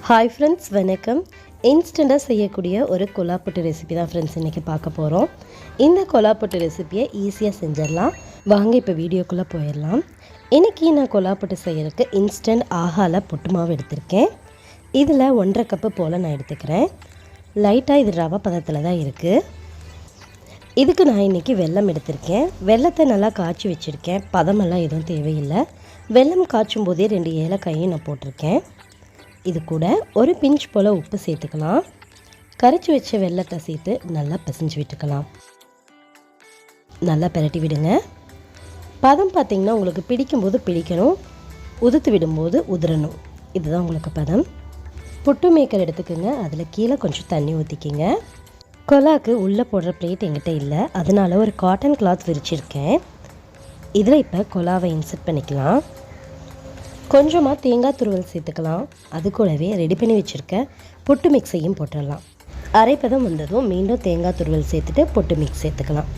Hi friends, வணக்கம். இன்ஸ்டண்ட்டாக செய்யக்கூடிய ஒரு கொலாப்புட்டு ரெசிபி தான் ஃப்ரெண்ட்ஸ் இன்றைக்கி பார்க்க போகிறோம். இந்த கொலாப்புட்டு ரெசிப்பியை ஈஸியாக செஞ்சிடலாம். வாங்க இப்போ வீடியோக்குள்ளே போயிடலாம். இன்றைக்கி நான் கொலாப்புட்டு செய்கிறதுக்கு இன்ஸ்டன்ட் ஆகால புட்டு மாவு எடுத்திருக்கேன். இதில் 1.5 கப்பு போல் நான் எடுத்துக்கிறேன். லைட்டாக இது ரவை பதத்தில் தான் இருக்குது. இதுக்கு நான் இன்றைக்கி வெல்லம் எடுத்திருக்கேன். வெல்லத்தை நல்லா காய்ச்சி வச்சுருக்கேன். பதமெல்லாம் எதுவும் தேவையில்லை. வெல்லம் காய்ச்சும் போதே 2 ஏலக்காயும் நான் போட்டிருக்கேன். இது கூட ஒரு பிஞ்ச் போல் உப்பு சேர்த்துக்கலாம். கரைச்சி வச்ச வெல்லத்தை சேர்த்து நல்லா பிசைஞ்சு விட்டுக்கலாம். நல்லா பிரட்டி விடுங்க. பதம் பார்த்திங்கன்னா உங்களுக்கு பிடிக்கும்போது பிடிக்கணும், உதுத்து விடும்போது உதிரணும். இதுதான் உங்களுக்கு பதம். புட்டு மேக்கர் எடுத்துக்கோங்க. அதில் கீழே கொஞ்சம் தண்ணி ஊற்றிக்கிங்க. கொலாக்கு உள்ளே போடுற பிளேட் என்கிட்ட இல்லை, அதனால் ஒரு காட்டன் கிளாத் விரிச்சிருக்கேன். இதில் இப்போ கொலாவை இன்சர்ட் பண்ணிக்கலாம். கொஞ்சமாக தேங்காய் துருவல் சேர்த்துக்கலாம். அது கூடவே ரெடி பண்ணி வச்சுருக்க பொட்டு மிக்ஸையும் போட்டுடலாம். அரைப்பதம் வந்ததும் மீண்டும் தேங்காய் துருவல் சேர்த்துட்டு பொட்டு மிக்ஸ் சேர்த்துக்கலாம்.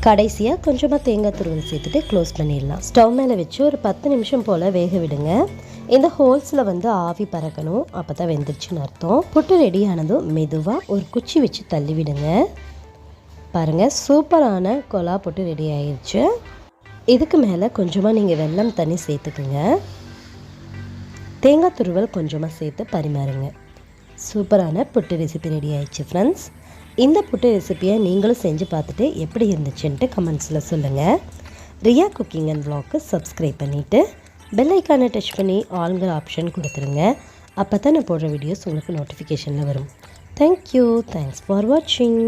கடைசியாக கொஞ்சமாக தேங்காய் துருவல் சேர்த்துட்டு க்ளோஸ் பண்ணிடலாம். ஸ்டவ் மேலே வச்சு ஒரு 10 நிமிஷம் போல் வேக விடுங்க. இந்த ஹோல்ஸில் ஆவி பறக்கணும், அப்போ தான் வெந்துருச்சுன்னு அர்த்தம். புட்டு ரெடி ஆனதும் மெதுவாக ஒரு குச்சி வச்சு தள்ளி விடுங்க. பாருங்கள், சூப்பரான கொலா புட்டு ரெடி ஆயிடுச்சு. இதுக்கு மேலே கொஞ்சமாக நீங்கள் வெல்லம் தண்ணி சேர்த்துக்குங்க. தேங்காய் துருவல் கொஞ்சமாக சேர்த்து பரிமாறுங்க. சூப்பரான புட்டு ரெசிபி ரெடி ஆயிடுச்சு ஃப்ரெண்ட்ஸ். இந்த புட்டு ரெசிப்பியை நீங்களும் செஞ்சு பார்த்துட்டு எப்படி இருந்துச்சுன்ட்டு கமெண்ட்ஸில் சொல்லுங்கள். ரியா குக்கிங் அண்ட் வ்ளாக்கு சப்ஸ்கிரைப் பண்ணிவிட்டு பெல் ஐக்கானை டச் பண்ணி ஆளுங்கிற ஆப்ஷன் கொடுத்துருங்க. அப்போ தான் நான் போடுற வீடியோஸ் உங்களுக்கு நோட்டிஃபிகேஷனில் வரும். தேங்க்யூ. தேங்க்ஸ் ஃபார் வாட்சிங்.